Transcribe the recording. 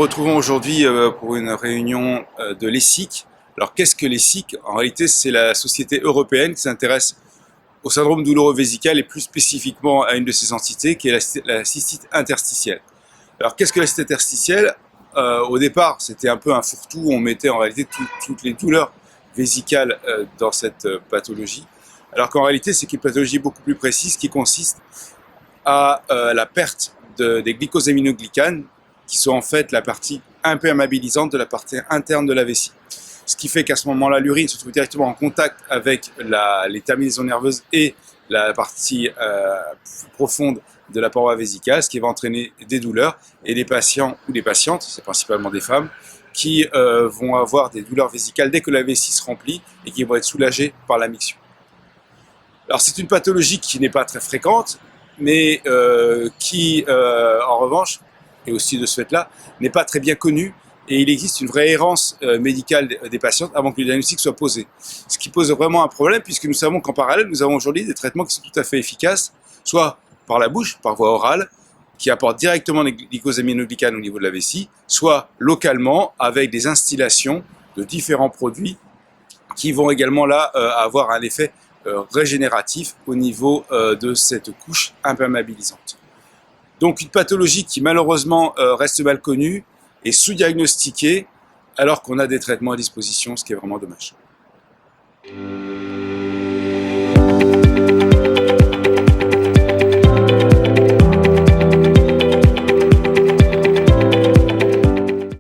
retrouvons aujourd'hui pour une réunion de l'ESIC. Alors qu'est-ce que l'ESIC? En réalité, c'est la société européenne qui s'intéresse au syndrome douloureux vésical et plus spécifiquement à une de ses entités qui est la cystite interstitielle. Alors qu'est-ce que la cystite interstitielle? Au départ, c'était un peu un fourre-tout, on mettait en réalité toutes les douleurs vésicales dans cette pathologie, alors qu'en réalité, c'est une pathologie beaucoup plus précise qui consiste à la perte des glycosaminoglycanes, qui sont en fait la partie imperméabilisante de la partie interne de la vessie. Ce qui fait qu'à ce moment-là, l'urine se trouve directement en contact avec les terminaisons nerveuses et la partie profonde de la paroi vésicale, ce qui va entraîner des douleurs, et des patients ou des patientes, c'est principalement des femmes, qui vont avoir des douleurs vésicales dès que la vessie se remplit et qui vont être soulagées par la miction. Alors c'est une pathologie qui n'est pas très fréquente, mais qui, en revanche, et aussi de ce fait-là, n'est pas très bien connue, et il existe une vraie errance médicale des patientes avant que le diagnostic soit posé. Ce qui pose vraiment un problème, puisque nous savons qu'en parallèle, nous avons aujourd'hui des traitements qui sont tout à fait efficaces, soit par la bouche, par voie orale, qui apportent directement des glycosaminoglycanes au niveau de la vessie, soit localement avec des instillations de différents produits qui vont également là avoir un effet régénératif au niveau de cette couche imperméabilisante. Donc une pathologie qui malheureusement reste mal connue et sous-diagnostiquée alors qu'on a des traitements à disposition, ce qui est vraiment dommage.